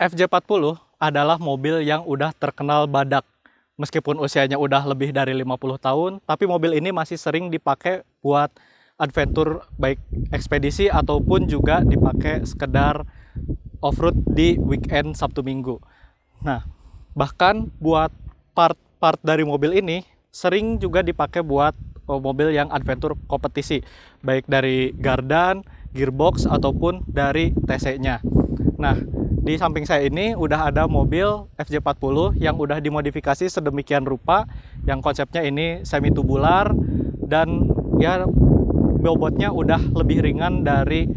FJ40 adalah mobil yang udah terkenal badak. Meskipun usianya udah lebih dari 50 tahun, tapi mobil ini masih sering dipakai buat adventure baik ekspedisi ataupun juga dipakai sekedar off-road di weekend Sabtu Minggu. Nah, bahkan buat part-part dari mobil ini sering juga dipakai buat mobil yang adventure kompetisi, baik dari gardan, gearbox ataupun dari TC-nya. Nah, di samping saya ini udah ada mobil FJ40 yang udah dimodifikasi sedemikian rupa, yang konsepnya ini semi tubular dan ya bobotnya udah lebih ringan dari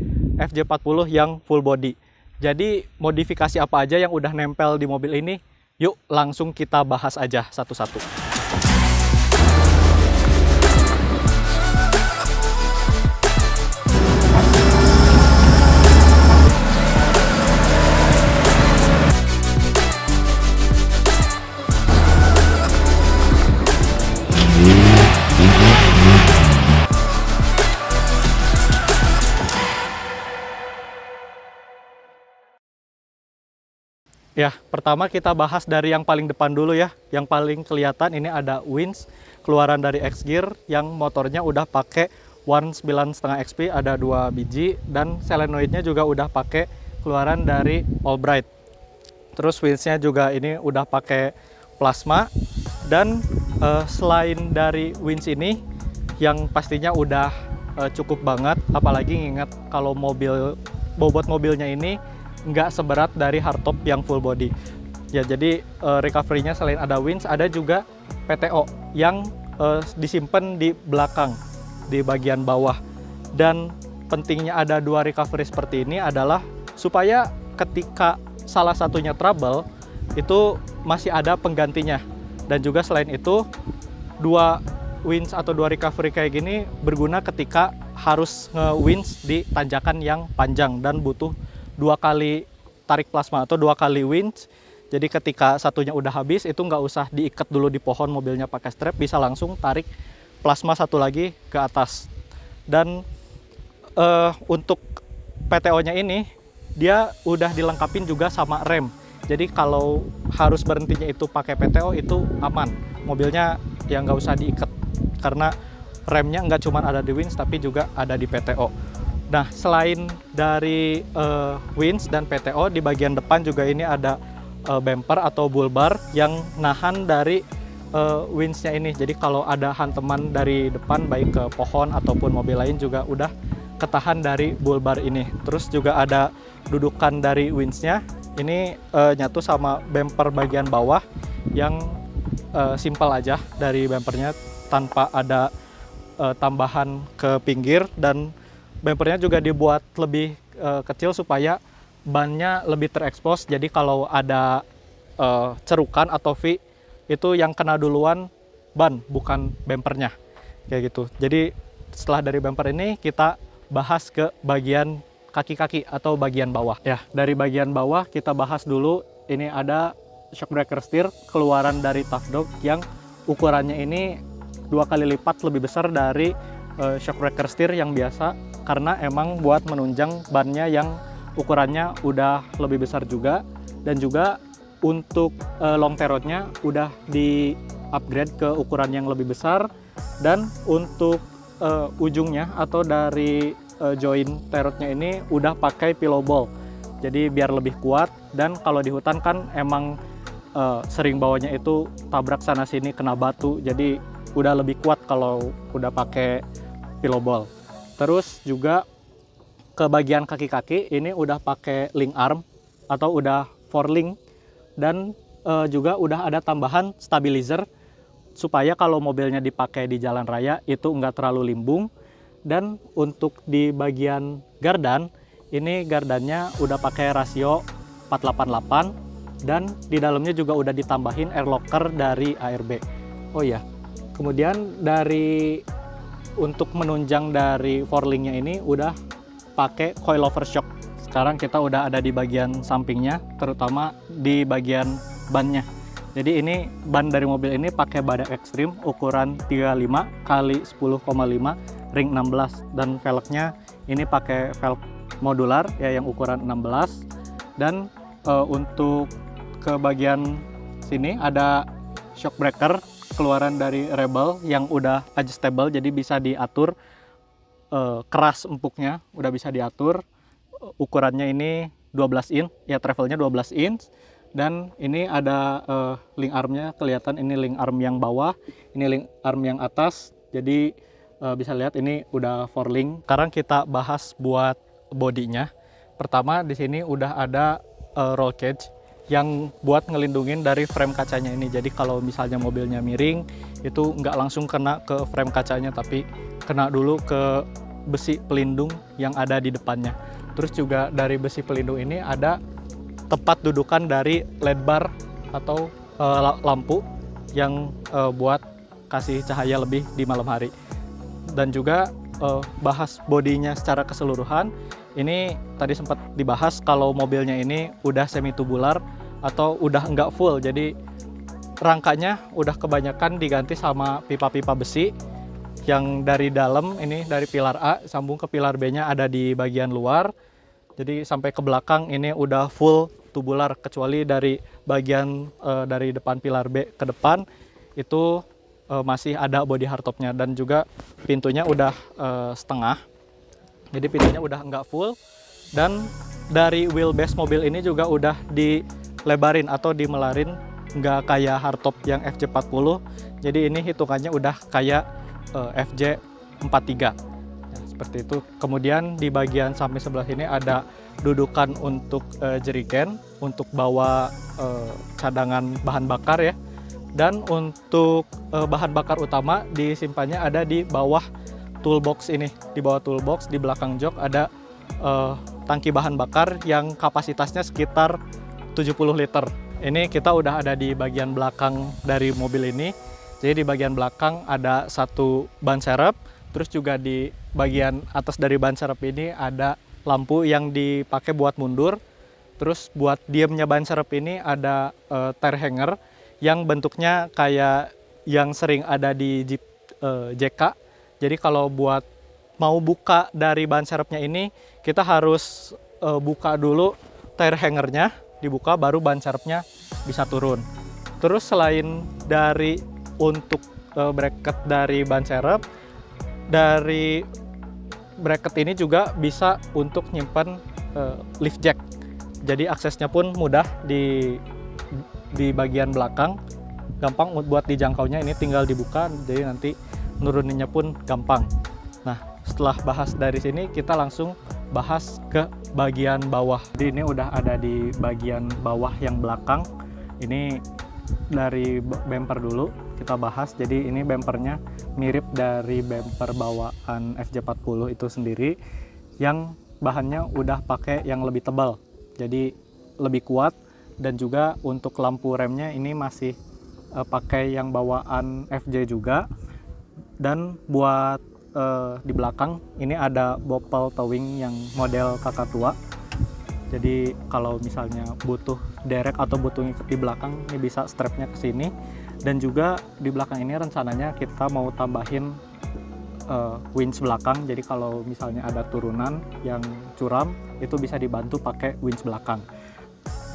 FJ40 yang full body. Jadi modifikasi apa aja yang udah nempel di mobil ini? Yuk langsung kita bahas aja satu-satu. Ya, pertama kita bahas dari yang paling depan dulu ya. Yang paling kelihatan ini ada winch keluaran dari X-Gear yang motornya udah pakai One 9,5 XP, ada 2 biji, dan solenoidnya juga udah pakai keluaran dari Albright. Terus winchnya juga ini udah pakai plasma, dan selain dari winch ini yang pastinya udah cukup banget, apalagi nginget kalau bobot mobilnya ini nggak seberat dari hardtop yang full body. Ya, jadi recovery-nya selain ada winch, ada juga PTO yang disimpan di belakang, di bagian bawah. Dan pentingnya ada 2 recovery seperti ini adalah supaya ketika salah satunya trouble, itu masih ada penggantinya. Dan juga selain itu, 2 winch atau 2 recovery kayak gini berguna ketika harus nge-winch di tanjakan yang panjang dan butuh 2 kali tarik plasma atau 2 kali winch. Jadi ketika satunya udah habis, itu nggak usah diikat dulu di pohon mobilnya pakai strap, bisa langsung tarik plasma satu lagi ke atas. Dan untuk PTO-nya ini dia udah dilengkapin juga sama rem. Jadi kalau harus berhentinya itu pakai PTO itu aman. Mobilnya ya nggak usah diikat karena remnya nggak cuma ada di winch tapi juga ada di PTO. Nah, selain dari winch dan PTO, di bagian depan juga ini ada bumper atau bull bar yang nahan dari winch-nya ini. Jadi kalau ada hantaman dari depan, baik ke pohon ataupun mobil lain, juga udah ketahan dari bull bar ini. Terus juga ada dudukan dari winch-nya. Ini nyatu sama bumper bagian bawah yang simple aja dari bumpernya, tanpa ada tambahan ke pinggir, dan bumpernya juga dibuat lebih kecil supaya bannya lebih terekspos. Jadi kalau ada cerukan atau V, itu yang kena duluan ban, bukan bumpernya, kayak gitu. Jadi setelah dari bumper ini kita bahas ke bagian kaki-kaki atau bagian bawah. Ya, dari bagian bawah kita bahas dulu. Ini ada shock breaker steer keluaran dari Tough Dog yang ukurannya ini 2 kali lipat lebih besar dari shock breaker steer yang biasa, karena emang buat menunjang bannya yang ukurannya udah lebih besar juga. Dan juga untuk long terotnya udah di upgrade ke ukuran yang lebih besar, dan untuk ujungnya atau dari join terotnya ini udah pakai pillow ball, jadi biar lebih kuat. Dan kalau di hutan kan emang sering bawanya itu tabrak sana sini kena batu, jadi udah lebih kuat kalau udah pakai pillow ball. Terus juga ke bagian kaki-kaki ini udah pakai link arm atau udah 4 link, dan juga udah ada tambahan stabilizer supaya kalau mobilnya dipakai di jalan raya itu nggak terlalu limbung. Dan untuk di bagian gardan, ini gardannya udah pakai rasio 488, dan di dalamnya juga udah ditambahin air locker dari ARB. Oh iya, kemudian dari untuk menunjang dari 4-linknya ini udah pakai coilover shock. Sekarang kita udah ada di bagian sampingnya, terutama di bagian bannya. Jadi ini ban dari mobil ini pakai badak ekstrim ukuran 35 x 10,5 ring 16, dan velgnya ini pakai velg modular ya yang ukuran 16. Dan Untuk ke bagian sini ada shock breaker keluaran dari Rebel yang udah adjustable, jadi bisa diatur keras empuknya, udah bisa diatur. Ukurannya ini 12 inch, ya travelnya 12 inch. Dan ini ada link armnya, kelihatan ini link arm yang bawah, ini link arm yang atas. Jadi bisa lihat ini udah 4 link. Sekarang kita bahas buat bodinya. Pertama di sini udah ada roll cage yang buat ngelindungin dari frame kacanya ini. Jadi kalau misalnya mobilnya miring, itu nggak langsung kena ke frame kacanya, tapi kena dulu ke besi pelindung yang ada di depannya. Terus juga dari besi pelindung ini ada tempat dudukan dari LED bar atau lampu yang buat kasih cahaya lebih di malam hari. Dan juga bahas bodinya secara keseluruhan, ini tadi sempat dibahas kalau mobilnya ini udah semi tubular atau udah enggak full, jadi rangkanya udah kebanyakan diganti sama pipa-pipa besi yang dari dalam, ini dari pilar A sambung ke pilar B nya ada di bagian luar. Jadi sampai ke belakang ini udah full tubular, kecuali dari bagian dari depan pilar B ke depan itu masih ada body hardtopnya. Dan juga pintunya udah setengah, jadi pintunya udah nggak full. Dan dari wheelbase mobil ini juga udah dilebarin atau dimelarin, nggak kayak hardtop yang FJ40. Jadi ini hitungannya udah kayak FJ43. Seperti itu. Kemudian di bagian samping sebelah sini ada dudukan untuk jerigen untuk bawa cadangan bahan bakar ya. Dan untuk bahan bakar utama disimpannya ada di bawah toolbox ini. Di bawah toolbox di belakang jok ada tangki bahan bakar yang kapasitasnya sekitar 70 liter. Ini kita udah ada di bagian belakang dari mobil ini. Jadi di bagian belakang ada satu ban serep. Terus juga di bagian atas dari ban serep ini ada lampu yang dipakai buat mundur. Terus buat diemnya ban serep ini ada tire hanger yang bentuknya kayak yang sering ada di Jeep JK. Jadi kalau buat mau buka dari ban serepnya ini, kita harus buka dulu tire hangernya, dibuka baru ban serepnya bisa turun. Terus selain dari untuk bracket dari ban serep, dari bracket ini juga bisa untuk nyimpan lift jack. Jadi aksesnya pun mudah di bagian belakang, gampang buat dijangkaunya. Ini tinggal dibuka, jadi nanti nuruninnya pun gampang. Nah, setelah bahas dari sini, kita langsung bahas ke bagian bawah. Jadi ini udah ada di bagian bawah yang belakang. Ini dari bumper dulu kita bahas. Jadi ini bumpernya mirip dari bumper bawaan FJ40 itu sendiri, yang bahannya udah pakai yang lebih tebal, jadi lebih kuat. Dan juga untuk lampu remnya ini masih pakai yang bawaan FJ juga. Dan buat di belakang ini ada bopel towing yang model kakak tua. Jadi kalau misalnya butuh derek atau butuh ngikut di belakang, ini bisa strapnya ke sini. Dan juga di belakang ini rencananya kita mau tambahin winch belakang. Jadi kalau misalnya ada turunan yang curam, itu bisa dibantu pakai winch belakang.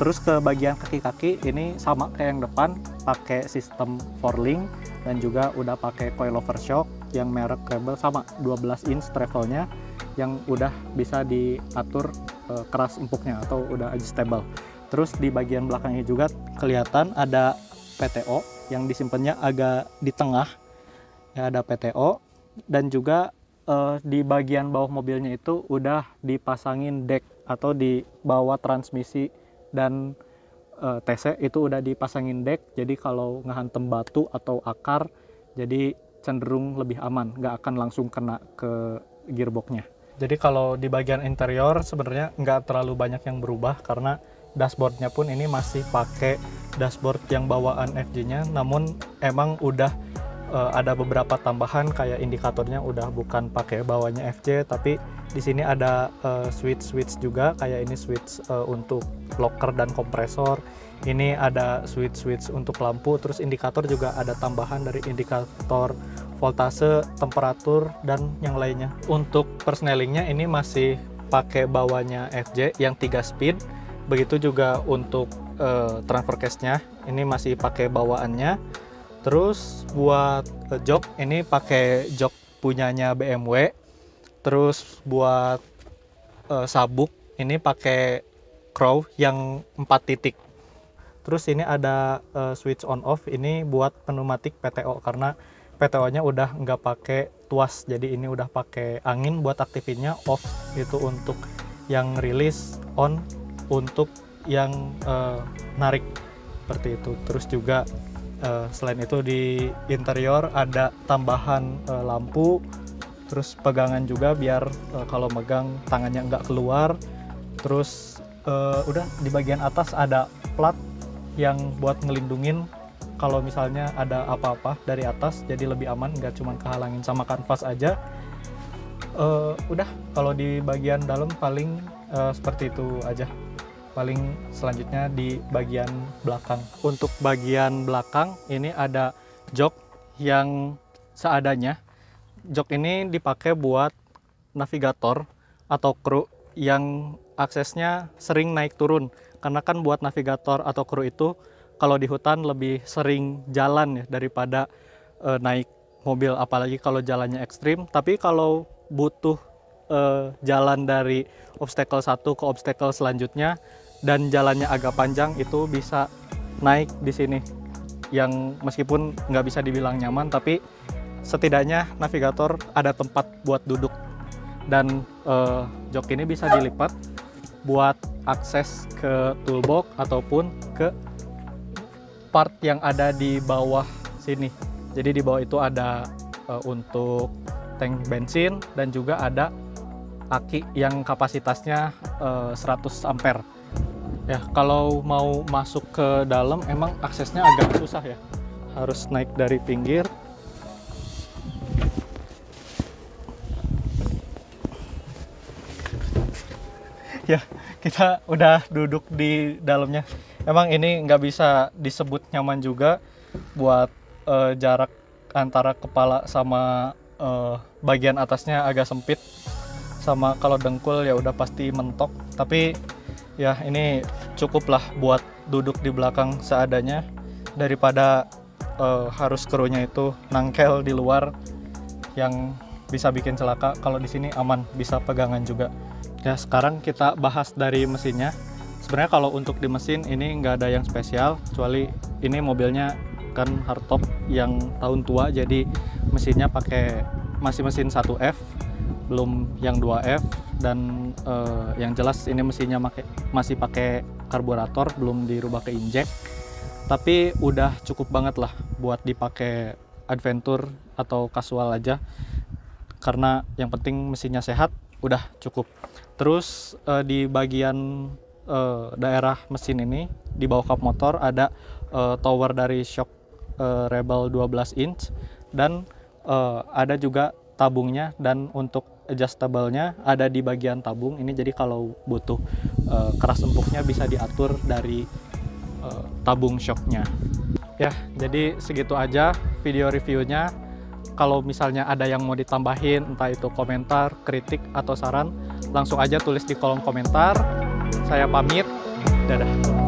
Terus ke bagian kaki-kaki ini sama kayak yang depan, pakai sistem 4-link dan juga udah pakai coilover shock yang merek Rebel, sama 12 inch travelnya yang udah bisa diatur keras empuknya atau udah adjustable. Terus di bagian belakangnya juga kelihatan ada PTO yang disimpannya agak di tengah, ya ada PTO. Dan juga di bagian bawah mobilnya itu udah dipasangin deck atau di bawah transmisi dan TC itu udah dipasangin deck. Jadi kalau ngehantem batu atau akar, jadi cenderung lebih aman, nggak akan langsung kena ke gearboxnya. Jadi kalau di bagian interior sebenarnya nggak terlalu banyak yang berubah, karena dashboardnya pun ini masih pakai dashboard yang bawaan FJ-nya, namun emang udah ada beberapa tambahan kayak indikatornya udah bukan pakai bawahnya FJ, tapi di sini ada switch juga, kayak ini switch untuk locker dan kompresor. Ini ada switch untuk lampu, terus indikator juga ada tambahan dari indikator voltase, temperatur, dan yang lainnya. Untuk persnelingnya ini masih pakai bawahnya FJ yang 3 speed, Begitu juga untuk transfer case-nya, ini masih pakai bawaannya. Terus buat jok, ini pakai jok punyanya BMW. Terus buat sabuk, ini pakai Crow yang 4 titik. Terus ini ada switch on off, ini buat pneumatik PTO karena PTO-nya udah nggak pakai tuas, jadi ini udah pakai angin buat aktifinnya. Off itu untuk yang rilis, on untuk yang narik seperti itu. Terus juga selain itu di interior ada tambahan lampu, terus pegangan juga biar kalau megang tangannya nggak keluar. Terus udah di bagian atas ada plat yang buat ngelindungin kalau misalnya ada apa-apa dari atas, jadi lebih aman, nggak cuma kehalangin sama kanvas aja. Udah kalau di bagian dalam paling seperti itu aja. Paling selanjutnya di bagian belakang. Untuk bagian belakang ini ada jok yang seadanya. Jok ini dipakai buat navigator atau kru yang aksesnya sering naik turun, karena kan buat navigator atau kru itu kalau di hutan lebih sering jalan ya daripada naik mobil, apalagi kalau jalannya ekstrim. Tapi kalau butuh jalan dari obstacle satu ke obstacle selanjutnya dan jalannya agak panjang, itu bisa naik di sini, yang meskipun nggak bisa dibilang nyaman, tapi setidaknya navigator ada tempat buat duduk. Dan jok ini bisa dilipat buat akses ke toolbox ataupun ke part yang ada di bawah sini. Jadi di bawah itu ada untuk tank bensin dan juga ada aki yang kapasitasnya 100 ampere. Ya, kalau mau masuk ke dalam emang aksesnya agak susah ya. Harus naik dari pinggir. Ya, kita udah duduk di dalamnya. Emang ini nggak bisa disebut nyaman juga buat jarak antara kepala sama bagian atasnya agak sempit, sama kalau dengkul ya udah pasti mentok. Tapi ya ini cukup lah buat duduk di belakang seadanya, daripada harus krunya itu nangkel di luar yang bisa bikin celaka. Kalau di sini aman, bisa pegangan juga. Ya, sekarang kita bahas dari mesinnya. Sebenarnya kalau untuk di mesin ini nggak ada yang spesial, kecuali ini mobilnya kan hardtop yang tahun tua, jadi mesinnya masih mesin 1F, belum yang 2F. Dan yang jelas ini mesinnya masih pakai karburator, belum dirubah ke injek. Tapi udah cukup banget lah buat dipakai adventure atau casual aja, karena yang penting mesinnya sehat, udah cukup. Terus di bagian daerah mesin ini, di bawah kap motor ada tower dari shock Rebel 12 inch, dan ada juga tabungnya, dan untuk adjustable-nya ada di bagian tabung ini. Jadi kalau butuh keras empuknya bisa diatur dari tabung shocknya. Ya, jadi segitu aja video reviewnya. Kalau misalnya ada yang mau ditambahin, entah itu komentar, kritik, atau saran, langsung aja tulis di kolom komentar. Saya pamit, dadah.